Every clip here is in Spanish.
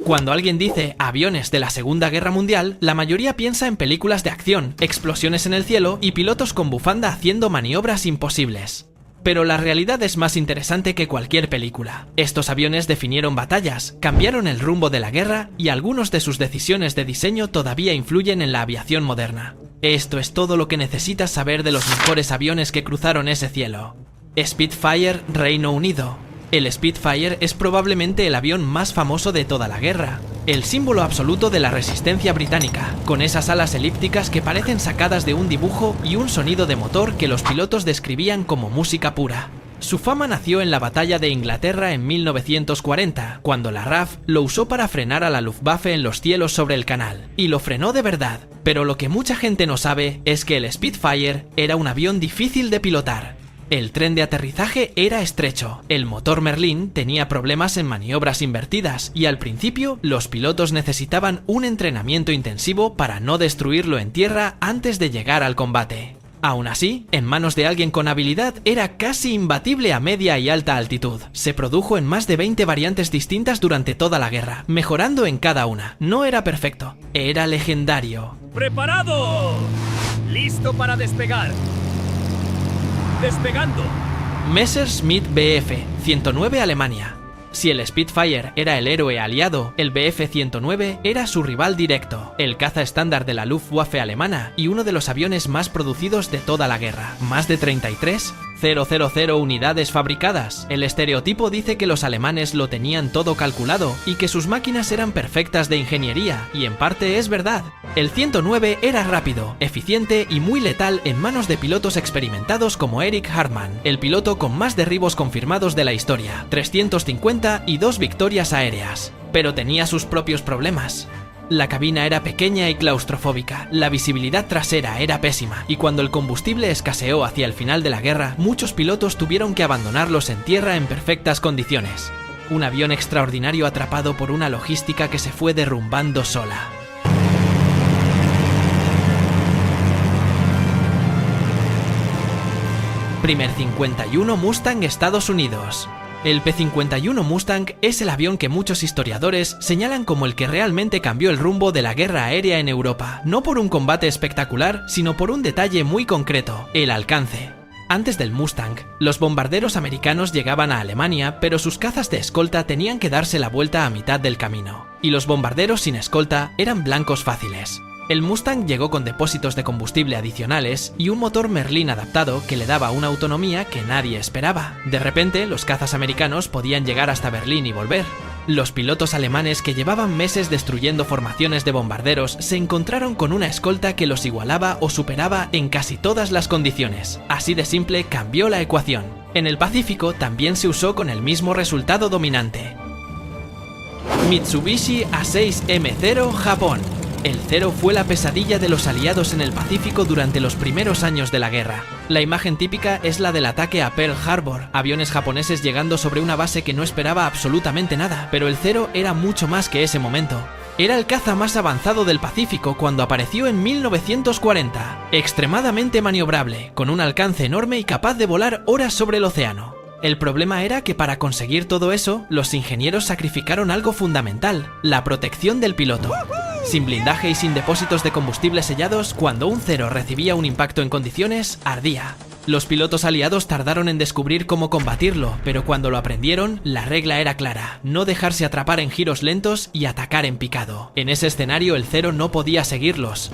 Cuando alguien dice aviones de la Segunda Guerra Mundial, la mayoría piensa en películas de acción, explosiones en el cielo y pilotos con bufanda haciendo maniobras imposibles. Pero la realidad es más interesante que cualquier película. Estos aviones definieron batallas, cambiaron el rumbo de la guerra y algunas de sus decisiones de diseño todavía influyen en la aviación moderna. Esto es todo lo que necesitas saber de los mejores aviones que cruzaron ese cielo. Spitfire, Reino Unido. El Spitfire es probablemente el avión más famoso de toda la guerra, el símbolo absoluto de la resistencia británica, con esas alas elípticas que parecen sacadas de un dibujo y un sonido de motor que los pilotos describían como música pura. Su fama nació en la batalla de Inglaterra en 1940, cuando la RAF lo usó para frenar a la Luftwaffe en los cielos sobre el canal, y lo frenó de verdad. Pero lo que mucha gente no sabe es que el Spitfire era un avión difícil de pilotar. El tren de aterrizaje era estrecho, el motor Merlin tenía problemas en maniobras invertidas y al principio los pilotos necesitaban un entrenamiento intensivo para no destruirlo en tierra antes de llegar al combate. Aún así, en manos de alguien con habilidad era casi imbatible a media y alta altitud. Se produjo en más de 20 variantes distintas durante toda la guerra, mejorando en cada una. No era perfecto, era legendario. ¡Preparado! ¡Listo para despegar! ¡Despegando! Messerschmitt Bf 109 Alemania. Si el Spitfire era el héroe aliado, el Bf-109 era su rival directo, el caza estándar de la Luftwaffe alemana y uno de los aviones más producidos de toda la guerra. Más de 33,000 unidades fabricadas. El estereotipo dice que los alemanes lo tenían todo calculado y que sus máquinas eran perfectas de ingeniería, y en parte es verdad. El 109 era rápido, eficiente y muy letal en manos de pilotos experimentados como Erich Hartmann, el piloto con más derribos confirmados de la historia, 350 y 2 victorias aéreas. Pero tenía sus propios problemas. La cabina era pequeña y claustrofóbica, la visibilidad trasera era pésima, y cuando el combustible escaseó hacia el final de la guerra, muchos pilotos tuvieron que abandonarlos en tierra en perfectas condiciones. Un avión extraordinario atrapado por una logística que se fue derrumbando sola. Primer 51 Mustang Estados Unidos. El P-51 Mustang es el avión que muchos historiadores señalan como el que realmente cambió el rumbo de la guerra aérea en Europa, no por un combate espectacular, sino por un detalle muy concreto: el alcance. Antes del Mustang, los bombarderos americanos llegaban a Alemania, pero sus cazas de escolta tenían que darse la vuelta a mitad del camino, y los bombarderos sin escolta eran blancos fáciles. El Mustang llegó con depósitos de combustible adicionales y un motor Merlin adaptado que le daba una autonomía que nadie esperaba. De repente, los cazas americanos podían llegar hasta Berlín y volver. Los pilotos alemanes que llevaban meses destruyendo formaciones de bombarderos se encontraron con una escolta que los igualaba o superaba en casi todas las condiciones. Así de simple cambió la ecuación. En el Pacífico también se usó con el mismo resultado dominante. Mitsubishi A6M0 Japón. El Zero fue la pesadilla de los aliados en el Pacífico durante los primeros años de la guerra. La imagen típica es la del ataque a Pearl Harbor, aviones japoneses llegando sobre una base que no esperaba absolutamente nada, pero el Zero era mucho más que ese momento. Era el caza más avanzado del Pacífico cuando apareció en 1940, extremadamente maniobrable, con un alcance enorme y capaz de volar horas sobre el océano. El problema era que para conseguir todo eso, los ingenieros sacrificaron algo fundamental: la protección del piloto. Sin blindaje y sin depósitos de combustible sellados, cuando un Zero recibía un impacto en condiciones, ardía. Los pilotos aliados tardaron en descubrir cómo combatirlo, pero cuando lo aprendieron, la regla era clara: no dejarse atrapar en giros lentos y atacar en picado. En ese escenario, el Zero no podía seguirlos.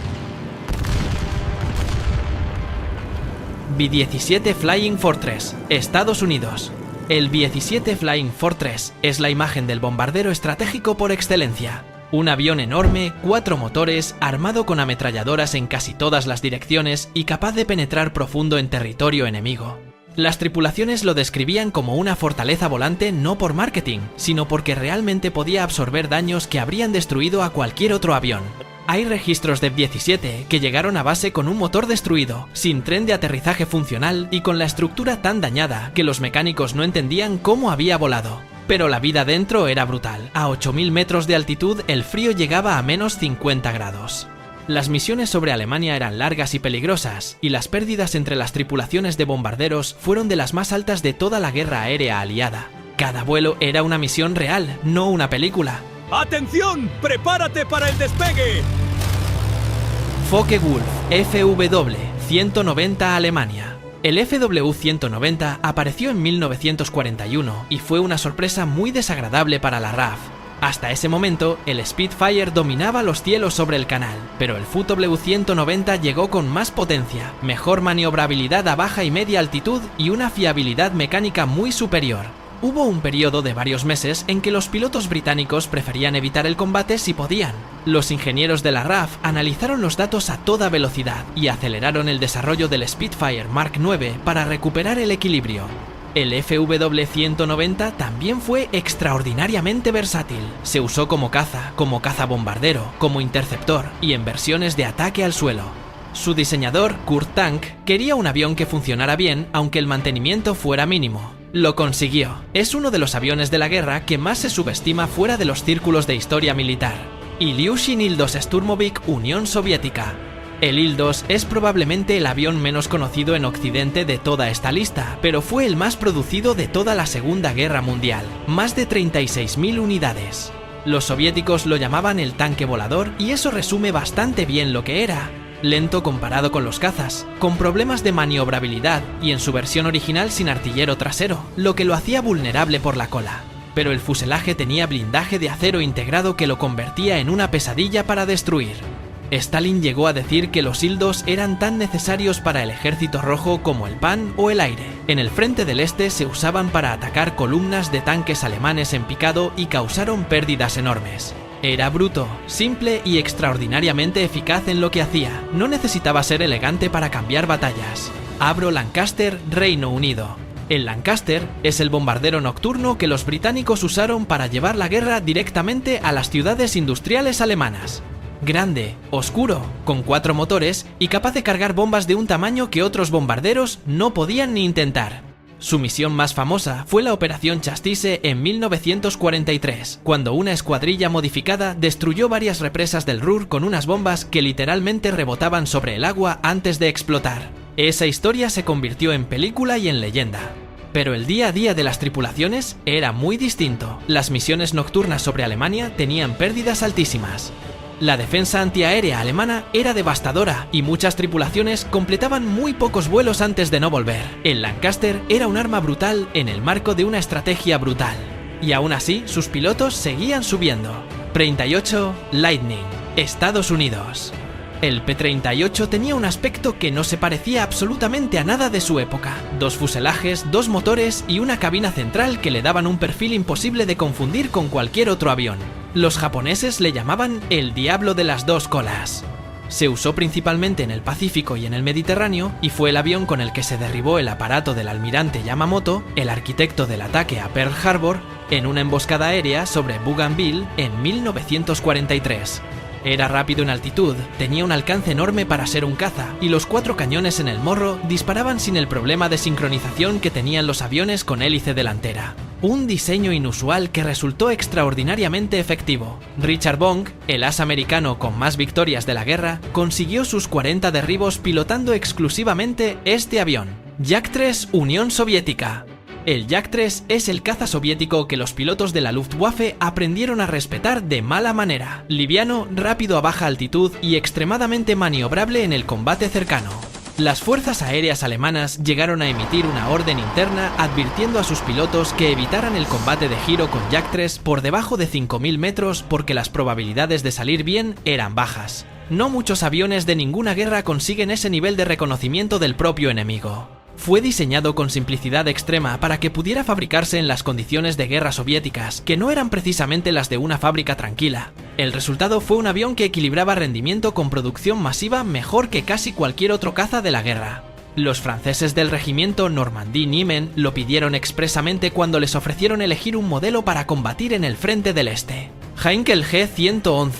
B-17 Flying Fortress, Estados Unidos. El B-17 Flying Fortress es la imagen del bombardero estratégico por excelencia. Un avión enorme, 4 motores, armado con ametralladoras en casi todas las direcciones y capaz de penetrar profundo en territorio enemigo. Las tripulaciones lo describían como una fortaleza volante no por marketing, sino porque realmente podía absorber daños que habrían destruido a cualquier otro avión. Hay registros de F-17 que llegaron a base con un motor destruido, sin tren de aterrizaje funcional y con la estructura tan dañada que los mecánicos no entendían cómo había volado. Pero la vida dentro era brutal. A 8000 metros de altitud el frío llegaba a menos 50 grados. Las misiones sobre Alemania eran largas y peligrosas, y las pérdidas entre las tripulaciones de bombarderos fueron de las más altas de toda la guerra aérea aliada. Cada vuelo era una misión real, no una película. ¡Atención! ¡Prepárate para el despegue! Focke-Wulf FW-190 Alemania. El FW-190 apareció en 1941 y fue una sorpresa muy desagradable para la RAF. Hasta ese momento, el Spitfire dominaba los cielos sobre el canal, pero el FW-190 llegó con más potencia, mejor maniobrabilidad a baja y media altitud y una fiabilidad mecánica muy superior. Hubo un periodo de varios meses en que los pilotos británicos preferían evitar el combate si podían. Los ingenieros de la RAF analizaron los datos a toda velocidad y aceleraron el desarrollo del Spitfire Mark IX para recuperar el equilibrio. El FW-190 también fue extraordinariamente versátil. Se usó como cazabombardero, como interceptor y en versiones de ataque al suelo. Su diseñador, Kurt Tank, quería un avión que funcionara bien aunque el mantenimiento fuera mínimo. Lo consiguió. Es uno de los aviones de la guerra que más se subestima fuera de los círculos de historia militar. Ilyushin Il-2 Sturmovik, Unión Soviética. El Il-2 es probablemente el avión menos conocido en Occidente de toda esta lista, pero fue el más producido de toda la Segunda Guerra Mundial, más de 36.000 unidades. Los soviéticos lo llamaban el tanque volador y eso resume bastante bien lo que era. Lento comparado con los cazas, con problemas de maniobrabilidad y en su versión original sin artillero trasero, lo que lo hacía vulnerable por la cola. Pero el fuselaje tenía blindaje de acero integrado que lo convertía en una pesadilla para destruir. Stalin llegó a decir que los Il-2 eran tan necesarios para el ejército rojo como el pan o el aire. En el frente del este se usaban para atacar columnas de tanques alemanes en picado y causaron pérdidas enormes. Era bruto, simple y extraordinariamente eficaz en lo que hacía. No necesitaba ser elegante para cambiar batallas. Avro Lancaster, Reino Unido. El Lancaster es el bombardero nocturno que los británicos usaron para llevar la guerra directamente a las ciudades industriales alemanas. Grande, oscuro, con 4 motores y capaz de cargar bombas de un tamaño que otros bombarderos no podían ni intentar. Su misión más famosa fue la Operación Chastise en 1943, cuando una escuadrilla modificada destruyó varias represas del Ruhr con unas bombas que literalmente rebotaban sobre el agua antes de explotar. Esa historia se convirtió en película y en leyenda. Pero el día a día de las tripulaciones era muy distinto. Las misiones nocturnas sobre Alemania tenían pérdidas altísimas. La defensa antiaérea alemana era devastadora y muchas tripulaciones completaban muy pocos vuelos antes de no volver. El Lancaster era un arma brutal en el marco de una estrategia brutal. Y aún así, sus pilotos seguían subiendo. 38 Lightning, Estados Unidos. El P-38 tenía un aspecto que no se parecía absolutamente a nada de su época. 2 fuselajes, 2 motores y una cabina central que le daban un perfil imposible de confundir con cualquier otro avión. Los japoneses le llamaban el diablo de las 2 colas. Se usó principalmente en el Pacífico y en el Mediterráneo y fue el avión con el que se derribó el aparato del almirante Yamamoto, el arquitecto del ataque a Pearl Harbor, en una emboscada aérea sobre Bougainville en 1943. Era rápido en altitud, tenía un alcance enorme para ser un caza y los 4 cañones en el morro disparaban sin el problema de sincronización que tenían los aviones con hélice delantera. Un diseño inusual que resultó extraordinariamente efectivo. Richard Bong, el as americano con más victorias de la guerra, consiguió sus 40 derribos pilotando exclusivamente este avión. Yak-3 Unión Soviética. El Yak-3 es el caza soviético que los pilotos de la Luftwaffe aprendieron a respetar de mala manera. Liviano, rápido a baja altitud y extremadamente maniobrable en el combate cercano. Las fuerzas aéreas alemanas llegaron a emitir una orden interna advirtiendo a sus pilotos que evitaran el combate de giro con Yak-3 por debajo de 5.000 metros porque las probabilidades de salir bien eran bajas. No muchos aviones de ninguna guerra consiguen ese nivel de reconocimiento del propio enemigo. Fue diseñado con simplicidad extrema para que pudiera fabricarse en las condiciones de guerra soviéticas, que no eran precisamente las de una fábrica tranquila. El resultado fue un avión que equilibraba rendimiento con producción masiva mejor que casi cualquier otro caza de la guerra. Los franceses del regimiento Normandie-Niemen lo pidieron expresamente cuando les ofrecieron elegir un modelo para combatir en el frente del este. Heinkel G-111,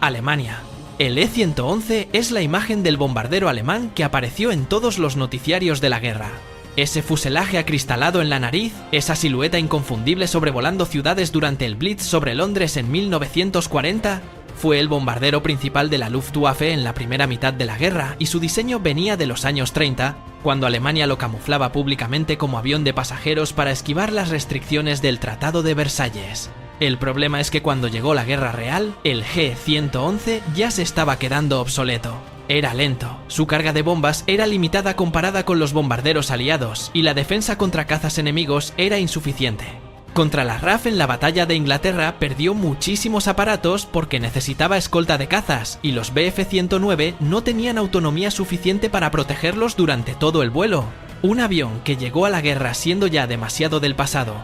Alemania. El E-111 es la imagen del bombardero alemán que apareció en todos los noticiarios de la guerra. Ese fuselaje acristalado en la nariz, esa silueta inconfundible sobrevolando ciudades durante el Blitz sobre Londres en 1940, fue el bombardero principal de la Luftwaffe en la primera mitad de la guerra y su diseño venía de los años 30, cuando Alemania lo camuflaba públicamente como avión de pasajeros para esquivar las restricciones del Tratado de Versalles. El problema es que cuando llegó la guerra real, el G-111 ya se estaba quedando obsoleto. Era lento, su carga de bombas era limitada comparada con los bombarderos aliados y la defensa contra cazas enemigos era insuficiente. Contra la RAF en la batalla de Inglaterra perdió muchísimos aparatos porque necesitaba escolta de cazas y los Bf-109 no tenían autonomía suficiente para protegerlos durante todo el vuelo. Un avión que llegó a la guerra siendo ya demasiado del pasado.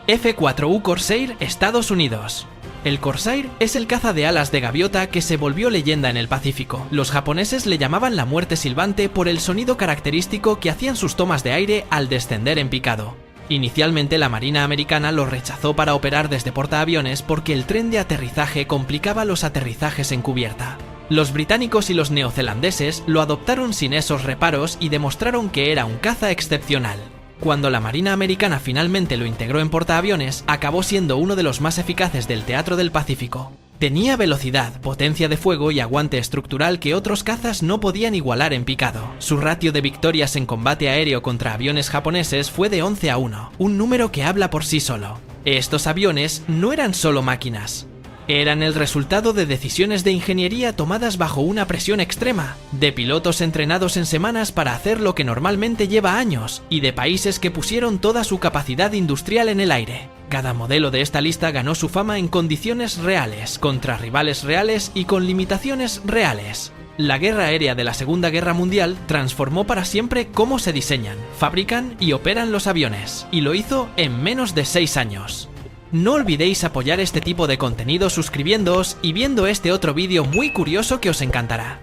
F-4U Corsair, Estados Unidos. El Corsair es el caza de alas de gaviota que se volvió leyenda en el Pacífico. Los japoneses le llamaban la muerte silbante por el sonido característico que hacían sus tomas de aire al descender en picado. Inicialmente la Marina americana lo rechazó para operar desde portaaviones porque el tren de aterrizaje complicaba los aterrizajes en cubierta. Los británicos y los neozelandeses lo adoptaron sin esos reparos y demostraron que era un caza excepcional. Cuando la Marina americana finalmente lo integró en portaaviones, acabó siendo uno de los más eficaces del teatro del Pacífico. Tenía velocidad, potencia de fuego y aguante estructural que otros cazas no podían igualar en picado. Su ratio de victorias en combate aéreo contra aviones japoneses fue de 11-1, un número que habla por sí solo. Estos aviones no eran solo máquinas. Eran el resultado de decisiones de ingeniería tomadas bajo una presión extrema, de pilotos entrenados en semanas para hacer lo que normalmente lleva años, y de países que pusieron toda su capacidad industrial en el aire. Cada modelo de esta lista ganó su fama en condiciones reales, contra rivales reales y con limitaciones reales. La guerra aérea de la Segunda Guerra Mundial transformó para siempre cómo se diseñan, fabrican y operan los aviones, y lo hizo en menos de 6 años. No olvidéis apoyar este tipo de contenido suscribiéndoos y viendo este otro vídeo muy curioso que os encantará.